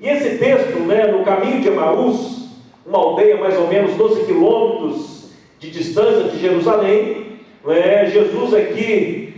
E esse texto, no caminho de Emaús, uma aldeia mais ou menos 12 quilômetros de distância de Jerusalém, Jesus aqui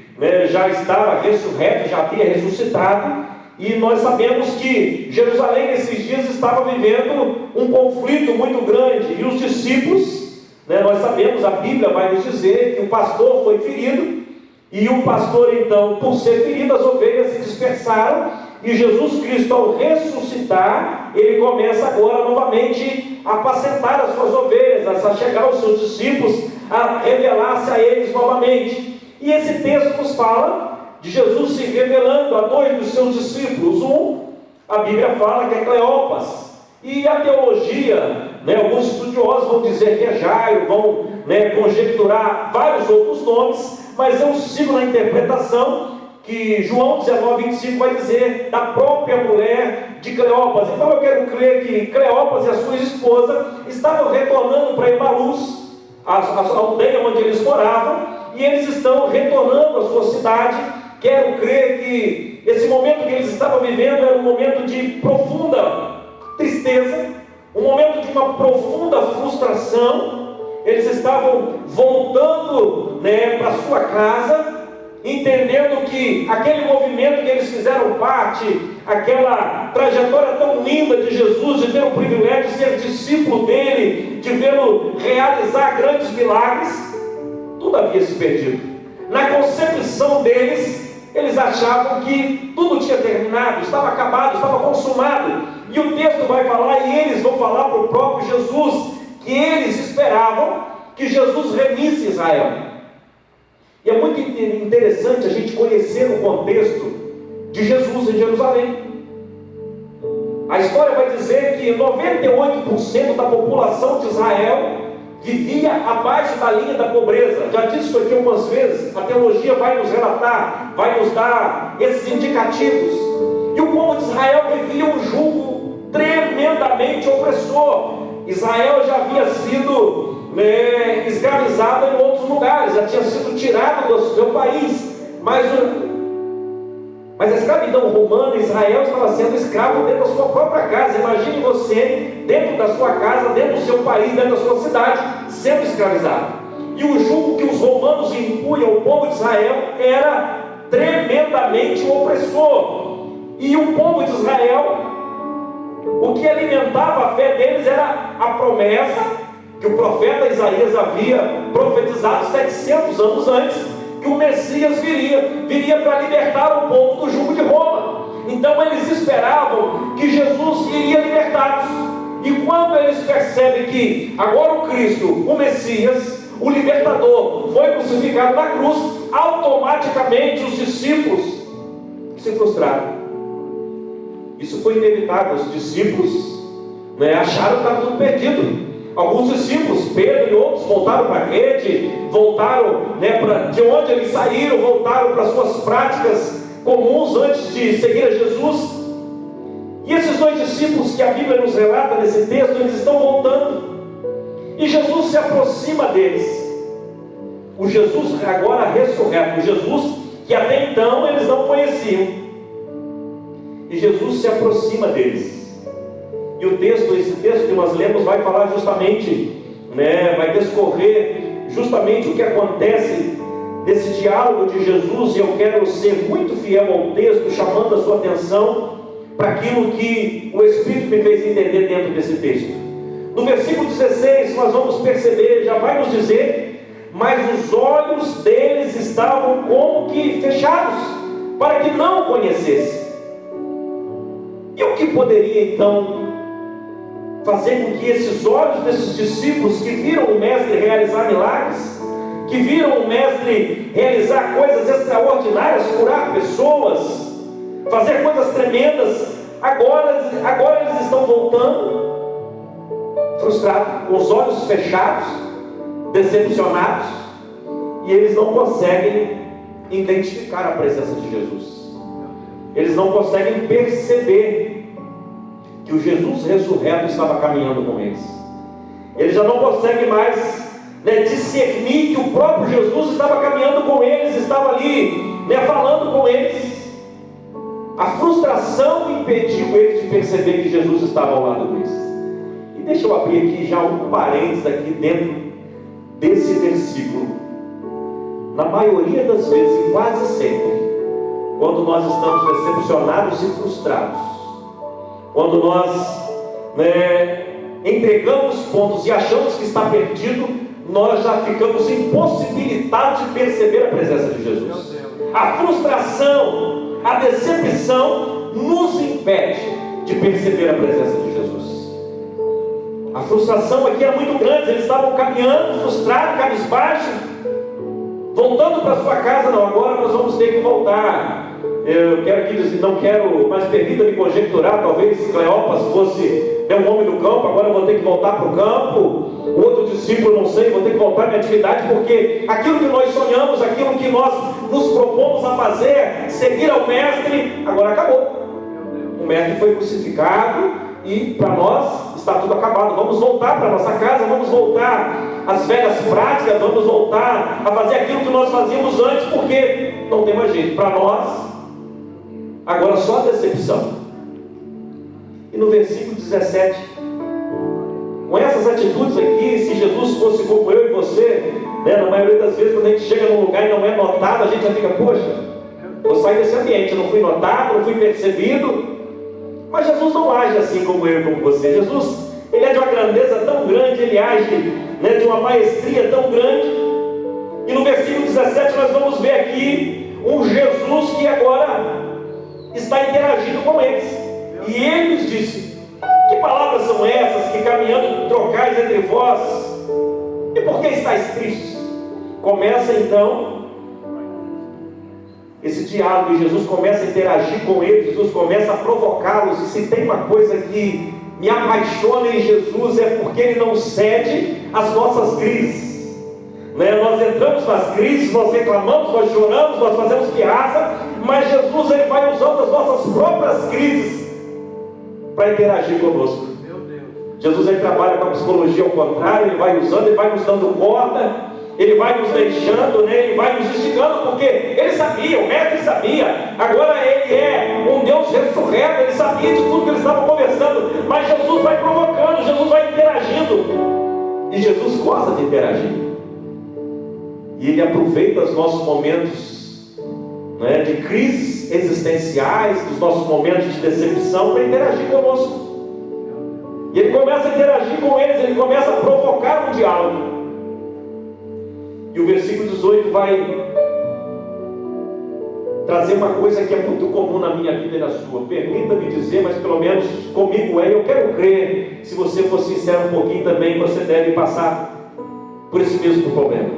já estava ressurreto, já havia ressuscitado, e nós sabemos que Jerusalém nesses dias estava vivendo um conflito muito grande, e os discípulos, nós sabemos, a Bíblia vai nos dizer que o pastor foi ferido, e o pastor então, por ser ferido, as ovelhas se dispersaram, e Jesus Cristo, ao ressuscitar, ele começa agora novamente a apacentar as suas ovelhas, a chegar aos seus discípulos, a revelar-se a eles novamente. E esse texto nos fala de Jesus se revelando a dois dos seus discípulos. A Bíblia fala que é Cleopas, e a teologia, alguns estudiosos vão dizer que é Jairo, vão conjecturar vários outros nomes, mas eu sigo na interpretação que João 19:25 vai dizer da própria mulher de Cleopas. Então eu quero crer que Cleopas e a sua esposa estavam retornando para Emaús, a aldeia onde eles moravam, e eles estão retornando à sua cidade. Quero crer que esse momento que eles estavam vivendo era um momento de profunda tristeza, um momento de uma profunda frustração. Eles estavam voltando para sua casa, entendendo que aquele movimento que eles fizeram parte, aquela trajetória tão linda de Jesus, de ter o privilégio de ser discípulo dele, de vê-lo realizar grandes milagres, tudo havia se perdido. Na concepção deles, eles achavam que tudo tinha terminado, estava acabado, estava consumado. E o texto vai falar, e eles vão falar para o próprio Jesus, que eles esperavam que Jesus remisse Israel. E é muito interessante a gente conhecer o contexto de Jesus em Jerusalém. A história vai dizer que 98% da população de Israel vivia abaixo da linha da pobreza. Já disse isso aqui algumas vezes. A teologia vai nos relatar, vai nos dar esses indicativos. E o povo de Israel vivia um jugo tremendamente opressor. Israel já havia sido escravizado em outros lugares, já tinha sido tirado do seu país, mas a escravidão romana, Israel estava sendo escravo dentro da sua própria casa. Imagine você dentro da sua casa, dentro do seu país, dentro da sua cidade, sendo escravizado. E o jugo que os romanos impunham ao povo de Israel era tremendamente opressor. E o povo de Israel, o que alimentava a fé deles era a promessa que o profeta Isaías havia profetizado 700 anos antes, que o Messias viria para libertar o povo do jugo de Roma. Então eles esperavam que Jesus iria libertá-los. E quando eles percebem que agora o Cristo, o Messias, o libertador, foi crucificado na cruz, automaticamente os discípulos se frustraram. Isso foi inevitável. Os discípulos acharam que estava tudo perdido. Alguns discípulos, Pedro e outros, voltaram para a rede, voltaram de onde eles saíram, voltaram para suas práticas comuns antes de seguir a Jesus. E esses dois discípulos que a Bíblia nos relata nesse texto, eles estão voltando, e Jesus se aproxima deles. O Jesus agora ressurreto, o Jesus que até então eles não conheciam. E Jesus se aproxima deles. E esse texto que nós lemos vai falar justamente, vai descorrer justamente o que acontece nesse diálogo de Jesus. E eu quero ser muito fiel ao texto, chamando a sua atenção para aquilo que o Espírito me fez entender dentro desse texto. No versículo 16 nós vamos perceber, já vai nos dizer: mas os olhos deles estavam como que fechados, para que não o conhecessem. E o que poderia então fazer com que esses olhos desses discípulos que viram o Mestre realizar milagres, que viram o Mestre realizar coisas extraordinárias, curar pessoas, fazer coisas tremendas, agora eles estão voltando frustrados, com os olhos fechados, decepcionados, e eles não conseguem identificar a presença de Jesus. Eles não conseguem perceber que o Jesus ressurreto estava caminhando com eles. Eles já não conseguem mais discernir que o próprio Jesus estava caminhando com eles, estava ali falando com eles. A frustração impediu eles de perceber que Jesus estava ao lado deles. E deixa eu abrir aqui já um parênteses aqui dentro desse versículo. Na maioria das vezes, e quase sempre, quando nós estamos decepcionados e frustrados, quando nós entregamos pontos e achamos que está perdido, nós já ficamos impossibilitados de perceber a presença de Jesus. A frustração, a decepção nos impede de perceber a presença de Jesus. A frustração aqui era muito grande. Eles estavam caminhando, frustrados, cabisbaixo, voltando para sua casa. Não, agora nós vamos ter que voltar. Eu quero aqui dizer, não quero, mas permita-me conjecturar, talvez Cleopas fosse um homem do campo, agora eu vou ter que voltar para o campo. O outro discípulo, não sei, vou ter que voltar à minha atividade, porque aquilo que nós sonhamos, aquilo que nós nos propomos a fazer, seguir ao Mestre, agora acabou. O Mestre foi crucificado e para nós está tudo acabado. Vamos voltar para a nossa casa, vamos voltar às velhas práticas, vamos voltar a fazer aquilo que nós fazíamos antes, porque não tem mais jeito. Para nós, agora só a decepção. E no versículo 17, com essas atitudes aqui, se Jesus fosse como eu e você, na maioria das vezes quando a gente chega num lugar e não é notado, a gente já fica, poxa, vou sair desse ambiente, eu não fui notado, não fui percebido. Mas Jesus não age assim como eu e como você. Jesus, Ele é de uma grandeza tão grande, Ele age de uma maestria tão grande. E no versículo 17 nós vamos ver aqui um Jesus que agora está interagindo com eles. E Ele lhes disse: que palavras são essas que caminhando trocais entre vós? E por que estáis tristes? Começa então esse diálogo, e Jesus começa a interagir com eles, Jesus começa a provocá-los. E se tem uma coisa que me apaixona em Jesus, é porque Ele não cede às nossas crises. Nós entramos nas crises, nós reclamamos, nós choramos, nós fazemos piada, mas Jesus, Ele vai usando as nossas próprias crises para interagir conosco. Jesus, Ele trabalha com a psicologia ao contrário, Ele vai usando, Ele vai nos dando corda, Ele vai nos deixando, Ele vai nos instigando, porque Ele sabia, o Mestre sabia. Agora Ele é um Deus ressurreto, Ele sabia de tudo que eles estavam conversando, mas Jesus vai provocando, Jesus vai interagindo, e Jesus gosta de interagir, e Ele aproveita os nossos momentos de crises existenciais, dos nossos momentos de decepção, para interagir conosco. E Ele começa a interagir com eles, Ele começa a provocar um diálogo. E o versículo 18 vai trazer uma coisa que é muito comum na minha vida e na sua. Permita-me dizer, mas pelo menos comigo eu quero crer, se você for sincero um pouquinho também, você deve passar por esse mesmo problema.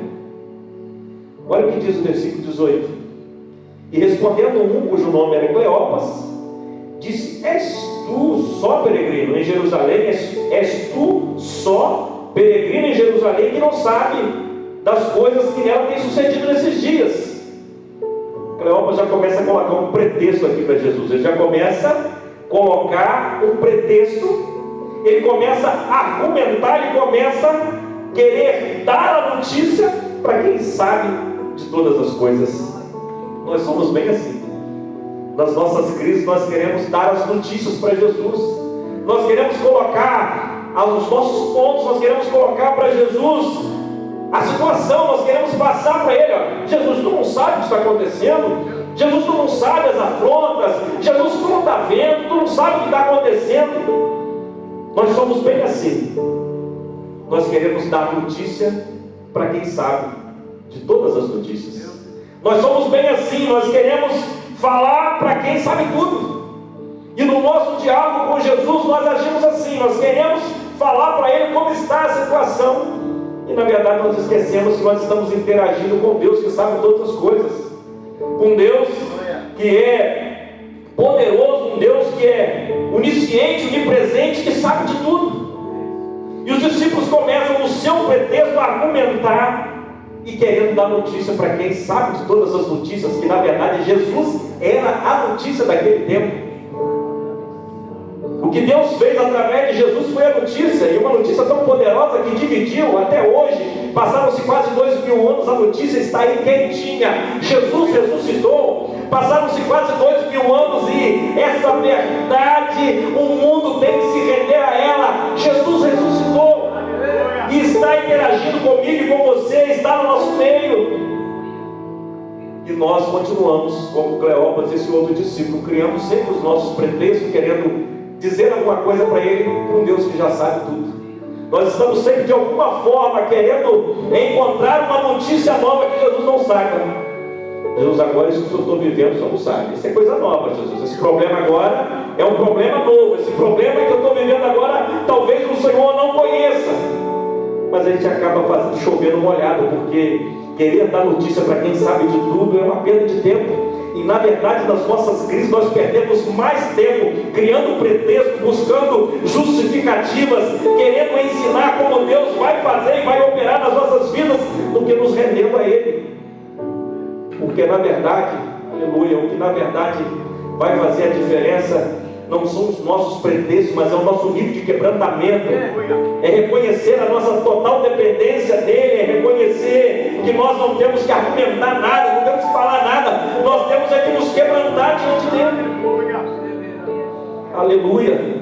Olha o que diz o versículo 18. E respondendo um cujo nome era Cleopas, disse: és tu só peregrino em Jerusalém? És tu só peregrino em Jerusalém que não sabe das coisas que nela têm sucedido nesses dias? Cleopas já começa a colocar um pretexto aqui para Jesus. Ele já começa a colocar um pretexto, ele começa a argumentar, ele começa a querer dar a notícia para quem sabe de todas as coisas. Nós somos bem assim. Nas nossas crises nós queremos dar as notícias para Jesus, nós queremos colocar os nossos pontos, nós queremos colocar para Jesus a situação, nós queremos passar para Ele: ó, Jesus, tu não sabe o que está acontecendo, Jesus, tu não sabe as afrontas, Jesus, tu não está vendo, tu não sabe o que está acontecendo. Nós somos bem assim. Nós queremos dar notícia para quem sabe de todas as notícias. Nós somos bem assim, nós queremos falar para quem sabe tudo. E no nosso diálogo com Jesus nós agimos assim, nós queremos falar para Ele como está a situação, e na verdade nós esquecemos que nós estamos interagindo com Deus que sabe todas as coisas, com Deus que é poderoso, um Deus que é onisciente, onipresente, que sabe de tudo. E os discípulos começam no seu pretexto a argumentar e querendo dar notícia para quem sabe de todas as notícias, que na verdade Jesus era a notícia daquele tempo. O que Deus fez através de Jesus foi a notícia, e uma notícia tão poderosa que dividiu até hoje. Passaram-se quase 2000 anos, a notícia está aí quentinha. Jesus ressuscitou. Passaram-se quase 2000 2.000 anos, e essa verdade, o mundo tem que se render a ela. Jesus ressuscitou e está interagindo comigo e com você, está no nosso meio. E nós continuamos, como Cleópas, esse outro discípulo, criando sempre os nossos pretextos, querendo dizer alguma coisa para ele, para um Deus que já sabe tudo. Nós estamos sempre de alguma forma querendo encontrar uma notícia nova que Jesus não saiba. Jesus, agora isso que eu estou vivendo, o Senhor não sabe. Isso é coisa nova, Jesus. Esse problema agora é um problema novo. Esse problema que eu estou vivendo agora, talvez o Senhor não conheça. Mas a gente acaba fazendo chover no molhado, porque querer dar notícia para quem sabe de tudo é uma perda de tempo. E na verdade, nas nossas crises, nós perdemos mais tempo criando pretexto, buscando justificativas, querendo ensinar como Deus vai fazer e vai operar nas nossas vidas, do que nos rendendo a Ele. Porque na verdade, aleluia, o que na verdade vai fazer a diferença não são os nossos pretextos, mas é o nosso nível de quebrantamento. É reconhecer a nossa total dependência dele, é reconhecer que nós não temos que argumentar nada, não temos que falar nada, nós temos é que nos quebrantar diante dele. Aleluia.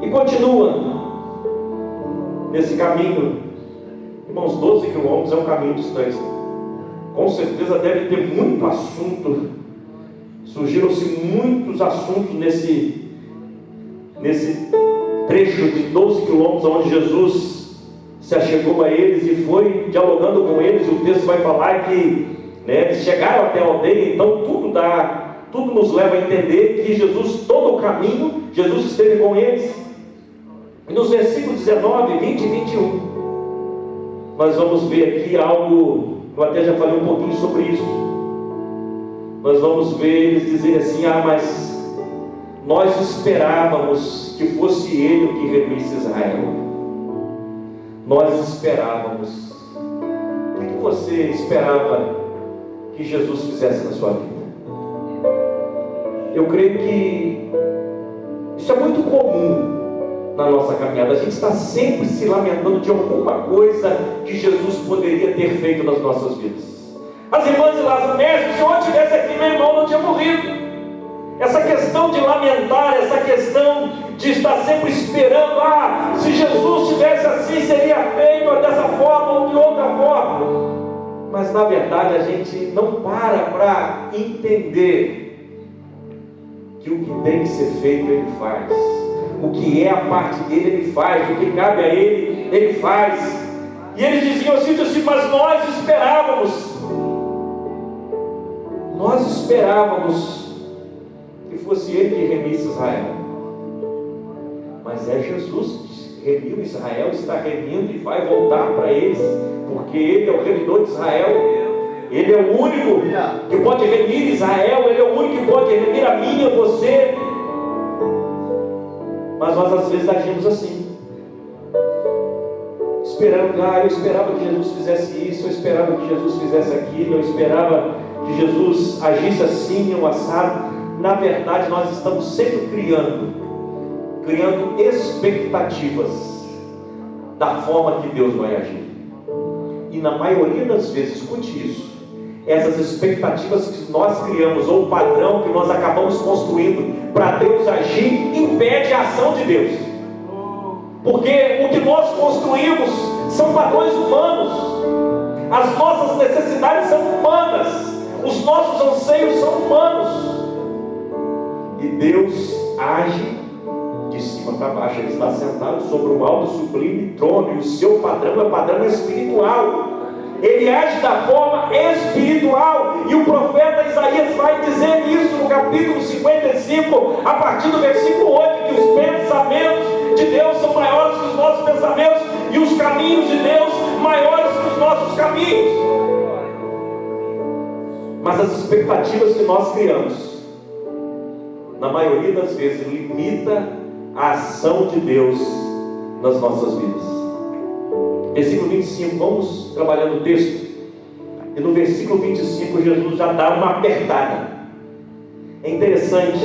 E continua nesse caminho. Irmãos, 12 quilômetros é um caminho distante. Com certeza deve ter muito assunto. Surgiram-se muitos assuntos nesse trecho de 12 quilômetros, onde Jesus se achegou a eles e foi dialogando com eles. O texto vai falar que eles chegaram até a aldeia. Então tudo nos leva a entender que Jesus, todo o caminho, Jesus esteve com eles. E nos versículos 19, 20 e 21, nós vamos ver aqui algo, eu até já falei um pouquinho sobre isso. Nós vamos ver eles dizer assim: mas nós esperávamos que fosse Ele o que remisse Israel. Nós esperávamos. O que você esperava que Jesus fizesse na sua vida? Eu creio que isso é muito comum na nossa caminhada. A gente está sempre se lamentando de alguma coisa que Jesus poderia ter feito nas nossas vidas. As irmãs de Lázaro, mestre, se o Senhor estivesse aqui, meu irmão não tinha morrido. Essa questão de lamentar, essa questão de estar sempre esperando, se Jesus estivesse assim, seria feito dessa forma ou de outra forma. Mas na verdade a gente não para entender que o que tem que ser feito Ele faz. O que é a parte dele Ele faz, o que cabe a Ele, Ele faz. E eles diziam assim, mas nós esperávamos que fosse Ele que remisse Israel. Mas é Jesus que remiu Israel, está remindo e vai voltar para eles, porque Ele é o remidor de Israel. Ele é o único que pode remir Israel, Ele é o único que pode remir a mim e a você. Mas nós às vezes agimos assim, esperando, eu esperava que Jesus fizesse isso, eu esperava que Jesus fizesse aquilo, eu esperava que Jesus agisse assim ou assado. Na verdade, nós estamos sempre criando expectativas da forma que Deus vai agir. E na maioria das vezes, escute isso, essas expectativas que nós criamos, ou o padrão que nós acabamos construindo para Deus agir, impede a ação de Deus. Porque o que nós construímos são padrões humanos, as nossas necessidades são humanas, os nossos anseios são humanos. E Deus age de cima para baixo. Ele está sentado sobre um alto sublime trono, e o seu padrão é padrão espiritual. Ele age da forma espiritual, e o profeta Isaías vai dizer isso no capítulo 55, a partir do versículo 8, que os pensamentos de Deus são maiores que os nossos pensamentos, e os caminhos de Deus maiores que os nossos caminhos. Mas as expectativas que nós criamos, na maioria das vezes, limita a ação de Deus nas nossas vidas. Versículo 25, vamos trabalhar no texto. E no versículo 25, Jesus já dá uma apertada. É interessante,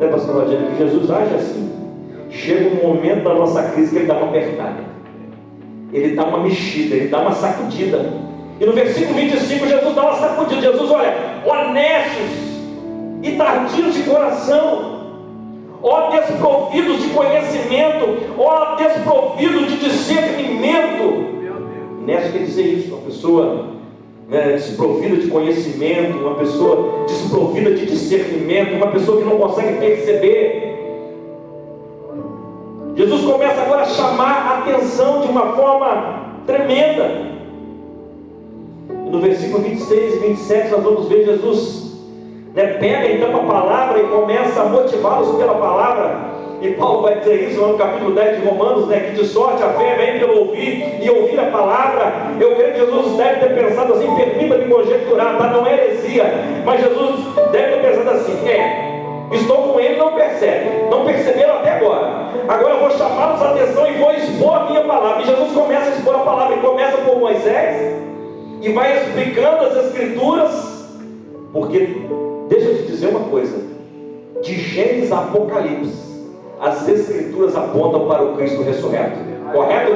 né, pastor Vladimir, que Jesus age assim. Chega um momento da nossa crise que Ele dá uma apertada, Ele dá uma mexida, Ele dá uma sacudida. E no versículo 25, Jesus dá uma sacudida. Jesus, olha, honestos, e tardios de coração, ó desprovidos de conhecimento, ó desprovidos de discernimento. Nessa quer dizer isso, uma pessoa desprovida de conhecimento, uma pessoa desprovida de discernimento, uma pessoa que não consegue perceber. Jesus começa agora a chamar a atenção de uma forma tremenda. E no versículo 26 e 27 nós vamos ver Jesus pega então a palavra e começa a motivá-los pela palavra. E Paulo vai dizer isso lá no capítulo 10 de Romanos, que de sorte a fé vem pelo ouvir e ouvir a palavra. Eu creio que Jesus deve ter pensado assim, permita-me conjecturar, tá? Não é heresia, mas Jesus deve ter pensado assim, estou com ele, não percebe, não perceberam até agora. Agora eu vou chamá-los a atenção e vou expor a minha palavra. E Jesus começa a expor a palavra, e começa por Moisés, e vai explicando as Escrituras, porque, deixa eu te dizer uma coisa, de Gênesis a Apocalipse, as Escrituras apontam para o Cristo ressurreto, correto?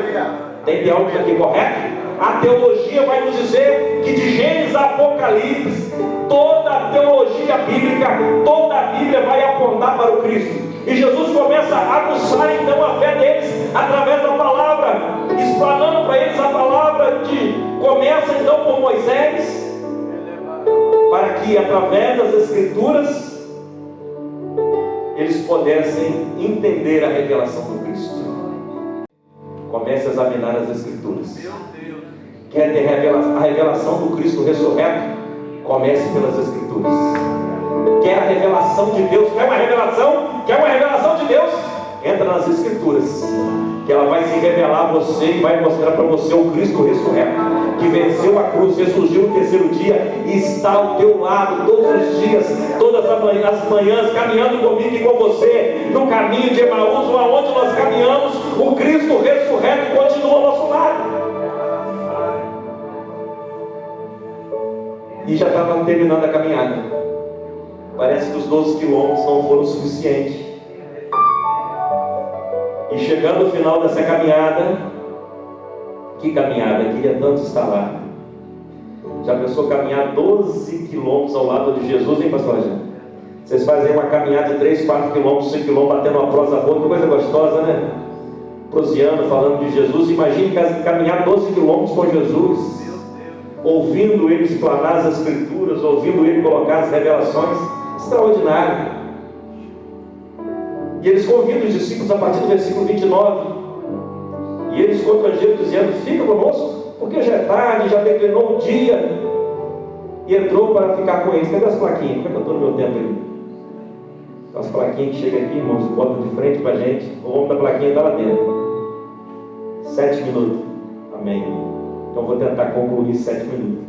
Tem teólogos aqui, correto? A teologia vai nos dizer que de Gênesis a Apocalipse, toda a teologia bíblica, toda a Bíblia vai apontar para o Cristo. E Jesus começa a aguçar então a fé deles através da palavra, explanando para eles a palavra começa então por Moisés, para que através das Escrituras eles pudessem entender a revelação do Cristo. Comece a examinar as Escrituras. Quer ter a revelação do Cristo ressurreto? Comece pelas Escrituras. Quer a revelação de Deus? Quer uma revelação? Quer uma revelação de Deus? Entra nas Escrituras, que ela vai se revelar a você e vai mostrar para você o Cristo ressurreto, que venceu a cruz, ressurgiu no terceiro dia e está ao teu lado todos os dias, todas as manhãs, caminhando comigo e com você no caminho de Emaús, aonde nós caminhamos, o Cristo ressurreto continua ao nosso lado. E já estava terminando a caminhada. Parece que os 12 quilômetros não foram suficientes. E chegando ao final dessa caminhada, que caminhada, queria tanto estar lá. Já pensou caminhar 12 quilômetros ao lado de Jesus, hein, pastor Jean? Vocês fazem uma caminhada de 3, 4 quilômetros, 5 quilômetros, batendo uma prosa boa, que coisa gostosa, né? Prosiano, falando de Jesus. Imagine caminhar 12 quilômetros com Jesus, ouvindo ele explanar as Escrituras, ouvindo ele colocar as revelações. Extraordinário. E eles convidam os discípulos a partir do versículo 29. E eles constrangeram, dizendo: fica conosco, porque já é tarde, já declinou o dia. E entrou para ficar com eles. Cadê as plaquinhas? Como é que eu estou no meu tempo aí? As plaquinhas que chegam aqui, irmãos, botam de frente para a gente. O nome da plaquinha está lá dentro. 7 minutos. Amém. Então vou tentar concluir 7 minutos.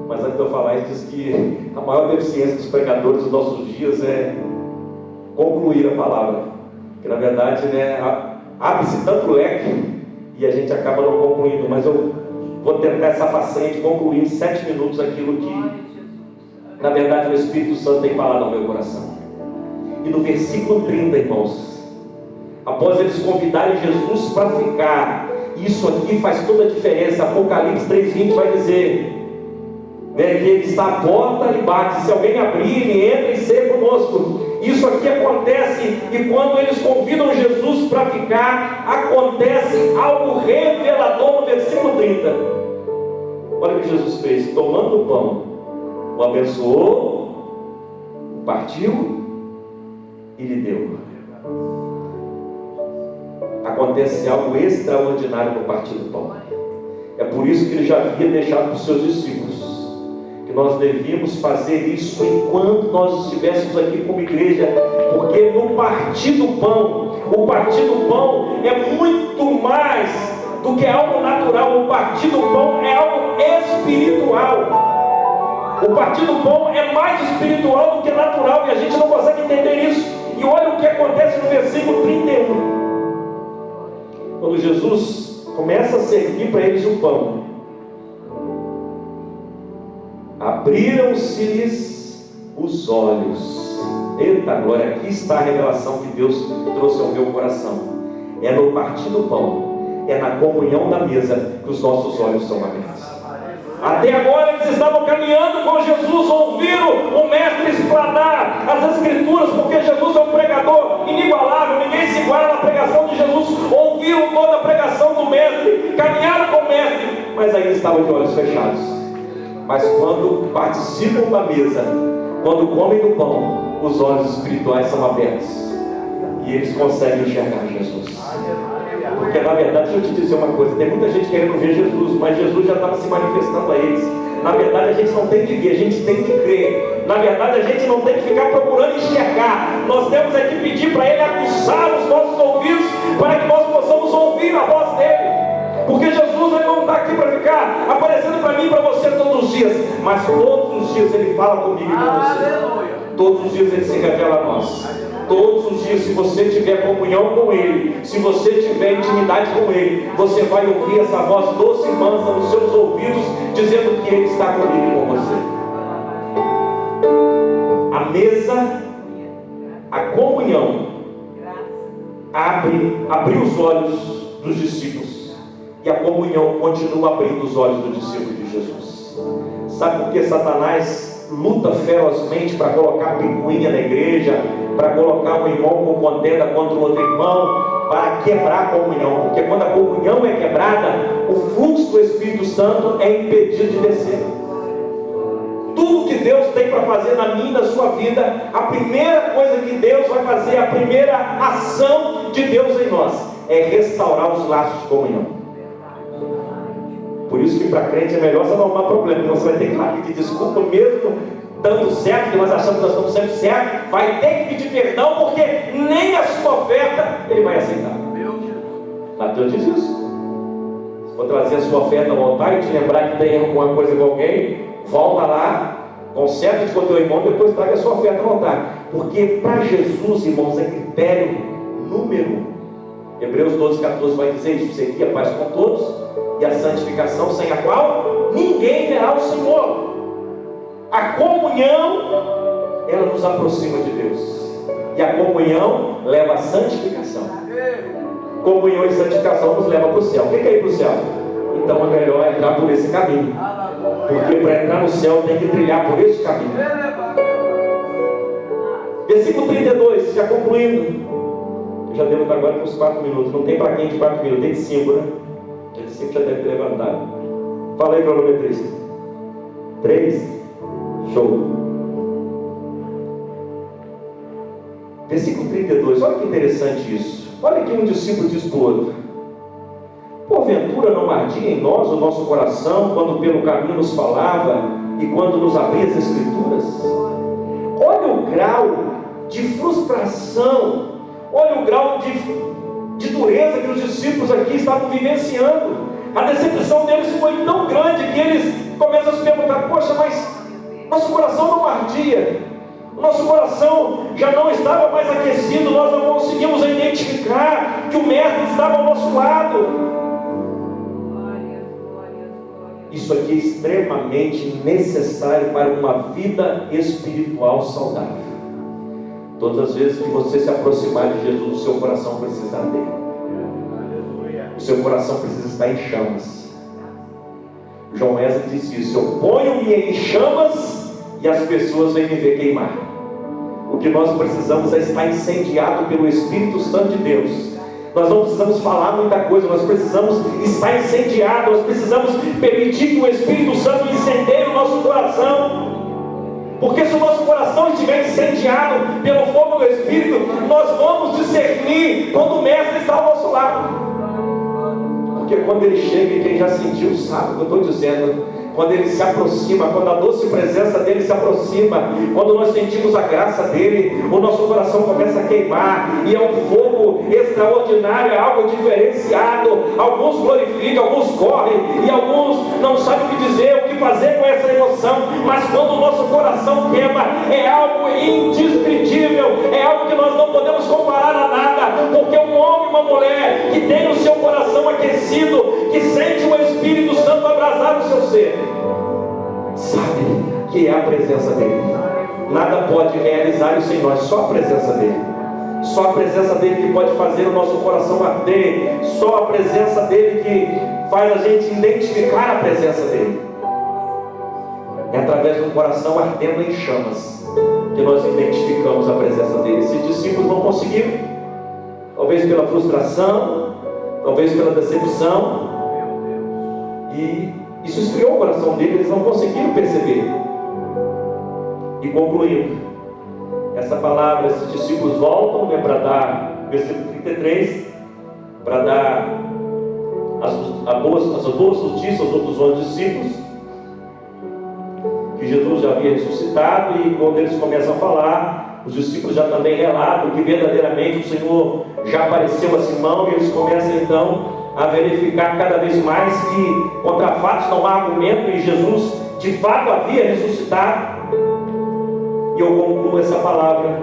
Mas antes de eu falar isso, diz que a maior deficiência dos pregadores dos nossos dias é concluir a palavra. Porque na verdade, abre-se tanto leque e a gente acaba não concluindo. Mas eu vou tentar essa façanha de concluir em 7 minutos aquilo que, na verdade, o Espírito Santo tem falado ao meu coração. E no versículo 30, irmãos, após eles convidarem Jesus para ficar, isso aqui faz toda a diferença. Apocalipse 3:20 vai dizer que ele está à porta e bate. Se alguém abrir, ele entra e ceia conosco. Isso aqui acontece, e quando eles convidam Jesus para ficar, acontece algo revelador no versículo 30. Olha o que Jesus fez: tomando o pão, o abençoou, o partiu e lhe deu. Acontece algo extraordinário no partir do pão. É por isso que ele já havia deixado para os seus discípulos que nós devíamos fazer isso enquanto nós estivéssemos aqui como igreja, porque no partir do pão, o partir do pão é muito mais do que algo natural. O partir do pão é algo espiritual. O partir do pão é mais espiritual do que natural, e a gente não consegue entender isso. E olha o que acontece no versículo 31. Quando Jesus começa a servir para eles o pão, abriram-se-lhes os olhos. Eita glória, aqui está a revelação que Deus trouxe ao meu coração. É no partir do pão, é na comunhão da mesa que os nossos olhos são abertos. Até agora eles estavam caminhando com Jesus, ouviram o mestre explanar as escrituras, porque Jesus é um pregador inigualável, ninguém se iguala na pregação de Jesus. Ouviram toda a pregação do mestre, caminharam com o mestre, mas ainda estavam de olhos fechados. Mas quando participam da mesa, quando comem do pão, os olhos espirituais são abertos e eles conseguem enxergar Jesus. Porque na verdade, deixa eu te dizer uma coisa, tem muita gente querendo ver Jesus, mas Jesus já estava se manifestando a eles. Na verdade, a gente não tem que ver, a gente tem que crer. Na verdade, a gente não tem que ficar procurando enxergar. Nós temos é que pedir para Ele aguçar os nossos ouvidos, para que nós possamos ouvir a voz dEle. Porque Jesus ele não está aqui para ficar aparecendo para mim e para você todos os dias, mas todos os dias Ele fala comigo e com você. Todos os dias Ele se revela a nós. Todos os dias, se você tiver comunhão com Ele, se você tiver intimidade com Ele, você vai ouvir essa voz doce e mansa nos seus ouvidos, dizendo que Ele está comigo e com você. A mesa, a comunhão, abriu os olhos dos discípulos, e a comunhão continua abrindo os olhos dos discípulos de Jesus. Sabe por que Satanás luta ferozmente para colocar picuinha na igreja, para colocar um irmão com contenda contra o outro irmão, para quebrar a comunhão? Porque quando a comunhão é quebrada, o fluxo do Espírito Santo é impedido de descer. Tudo que Deus tem para fazer na minha e na sua vida, a primeira coisa que Deus vai fazer, a primeira ação de Deus em nós, é restaurar os laços de comunhão. Por isso que para crente é melhor você não arrumar problema, porque você vai ter que lá pedir desculpa mesmo dando certo, que nós achamos que nós estamos sempre certos, vai ter que pedir perdão, porque nem a sua oferta Ele vai aceitar. Mateus diz isso. Se for trazer a sua oferta ao altar e te lembrar que tem alguma coisa com alguém, volta lá, conserta com o teu irmão, depois traga a sua oferta ao altar. Porque para Jesus, irmãos, é critério número 1. Hebreus 12:14 vai dizer isso: seguir a paz com todos e a santificação, sem a qual ninguém verá o Senhor. A comunhão, ela nos aproxima de Deus, e a comunhão leva à santificação. Comunhão e santificação nos leva para o céu. O que é ir para o céu? Então é melhor entrar por esse caminho, porque para entrar no céu tem que trilhar por esse caminho. Versículo 32, já concluindo. Eu já devo estar agora com uns 4 minutos. Não tem para quem de 4 minutos, tem de 5, né? De 5 já deve ter levantado. Fala aí, cronometrista. 3. Show. Versículo 32, olha que interessante isso. Olha que um discípulo diz para o outro: porventura não ardia em nós o nosso coração, quando pelo caminho nos falava e quando nos abria as Escrituras? Olha o grau de frustração, olha o grau de dureza que os discípulos aqui estavam vivenciando. A decepção deles foi tão grande que eles começam a se perguntar: poxa, mas nosso coração não ardia, o nosso coração já não estava mais aquecido, nós não conseguimos identificar que o Mestre estava ao nosso lado. Isso aqui é extremamente necessário para uma vida espiritual saudável. Todas as vezes que você se aproximar de Jesus, o seu coração precisa arder. O seu coração precisa estar em chamas. João Wesley disse isso: eu ponho-me em chamas e as pessoas vêm me ver queimar. O que nós precisamos é estar incendiado pelo Espírito Santo de Deus. Nós não precisamos falar muita coisa, nós precisamos estar incendiado, nós precisamos permitir que o Espírito Santo incendeie o nosso coração. Porque se o nosso coração estiver incendiado pelo fogo do Espírito, nós vamos discernir quando o Mestre está ao nosso lado. Porque quando Ele chega, e quem já sentiu sabe o que eu estou dizendo, quando Ele se aproxima, quando a doce presença dEle se aproxima, quando nós sentimos a graça dEle, o nosso coração começa a queimar, e é um fogo extraordinário, é algo diferenciado. Alguns glorificam, alguns correm, e alguns não sabem o que dizer, o que fazer com essa emoção, mas quando o nosso coração queima, é algo indescritível, é algo que nós não podemos comparar a nada, porque um homem e uma mulher que tem o seu coração aquecido, que sente o Espírito Santo abrasar o seu ser, sabe que é a presença dEle. Nada pode realizar isso em nós, só a presença dEle. Só a presença dEle que pode fazer o nosso coração arder. Só a presença dEle que faz a gente identificar a presença dEle. através de um coração ardendo em chamas que nós identificamos a presença dele. Esses discípulos não conseguiram, talvez pela frustração, talvez pela decepção, e isso esfriou o coração deles, eles não conseguiram perceber. E concluindo, essa palavra, esses discípulos voltam, né, para dar, versículo 33, para dar as boas notícias aos outros 11 discípulos, que Jesus já havia ressuscitado. E quando eles começam a falar, os discípulos já também relatam que verdadeiramente o Senhor já apareceu a Simão, e eles começam então a verificar cada vez mais que contra fatos não há argumento, e Jesus de fato havia ressuscitado. E eu concluo essa palavra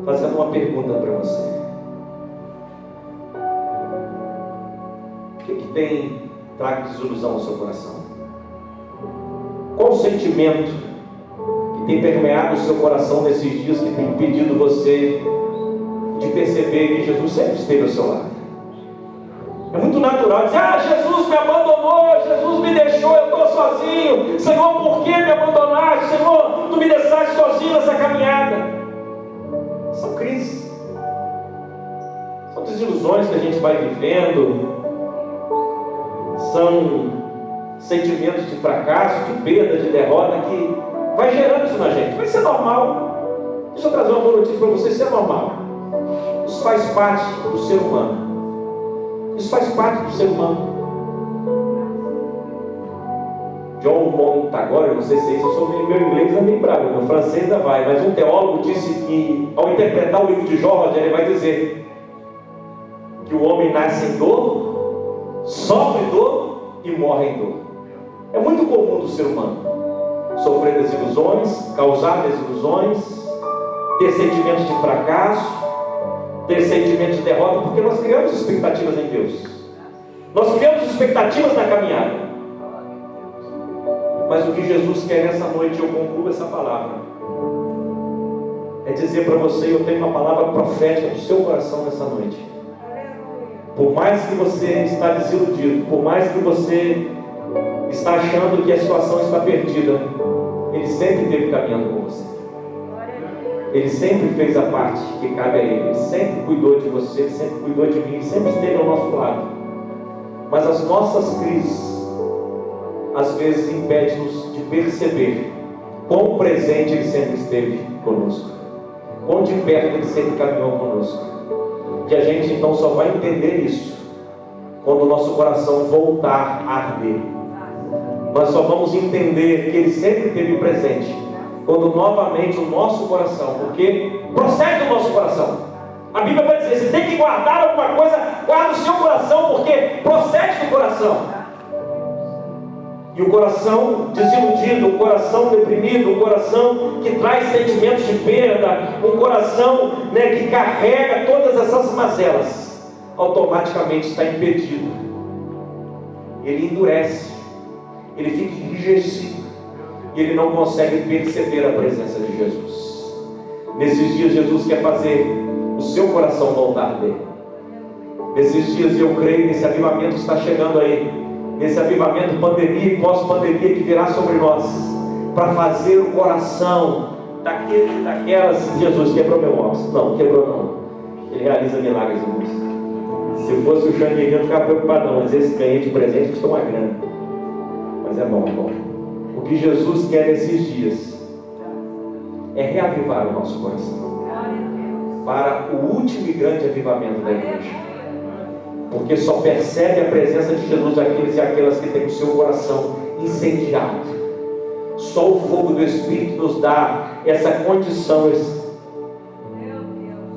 fazendo uma pergunta para você: o que tem trago desilusão ao seu coração? Qual o sentimento que tem permeado o seu coração nesses dias, que tem impedido você de perceber que Jesus sempre esteve ao seu lado? É muito natural dizer: Jesus me abandonou, Jesus me deixou, eu estou sozinho. Senhor, por que me abandonaste? Senhor, tu me deixaste sozinho nessa caminhada. São crises, são desilusões que a gente vai vivendo, são sentimentos de fracasso, de perda, de derrota, que vai gerando isso na gente. Vai ser normal. Deixa eu trazer uma boa notícia para vocês: isso é normal. Isso faz parte do ser humano. Isso faz parte do ser humano. John Montagore, não sei se é isso, eu sou meu inglês é meio bravo, meu francês ainda vai, mas um teólogo disse que, ao interpretar o livro de Jó, ele vai dizer que o homem nasce em dor, sofre dor e morre em dor. É muito comum do ser humano sofrer desilusões, causar desilusões, ter sentimentos de fracasso, ter sentimentos de derrota, porque nós criamos expectativas em Deus, nós criamos expectativas na caminhada. Mas o que Jesus quer nessa noite, eu concluo essa palavra, é dizer para você: eu tenho uma palavra profética do seu coração nessa noite. Por mais que você está desiludido, por mais que você está achando que a situação está perdida, Ele sempre esteve caminhando com você. Ele sempre fez a parte que cabe a Ele. Ele sempre cuidou de você, Ele sempre cuidou de mim, Ele sempre esteve ao nosso lado. Mas as nossas crises, às vezes, impedem-nos de perceber quão presente Ele sempre esteve conosco, quão de perto Ele sempre caminhou conosco. E a gente então só vai entender isso quando o nosso coração voltar a arder. Nós só vamos entender que Ele sempre esteve presente quando novamente o nosso coração, porque procede do nosso coração. A Bíblia vai dizer: você tem que guardar alguma coisa, guarda o seu coração, porque procede do coração. E o coração desiludido, o coração deprimido, o coração que traz sentimentos de perda, um coração, que carrega todas essas mazelas, automaticamente está impedido. Ele endurece, ele fica enrijecido, e ele não consegue perceber a presença de Jesus. Nesses dias, Jesus quer fazer o seu coração voltar dele. Nesses dias, eu creio que esse avivamento está chegando aí, esse avivamento pandemia e pós-pandemia que virá sobre nós, para fazer o coração daquelas. Jesus quebrou meu óculos. Não, quebrou não. Ele realiza milagres, irmãos. Se fosse o Xandinho, eu não ficava preocupado não, mas esse ganhei de presente custou uma grana. Mas é bom, é bom. O que Jesus quer nesses dias é reavivar o nosso coração para o último e grande avivamento da igreja. Porque só percebe a presença de Jesus aqueles e aquelas que têm o seu coração incendiado. Só o fogo do Espírito nos dá essa condição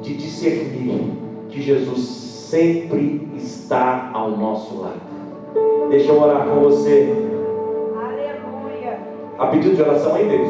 de discernir que Jesus sempre está ao nosso lado. Deixa eu orar com você. A pedido de oração aí, Deus.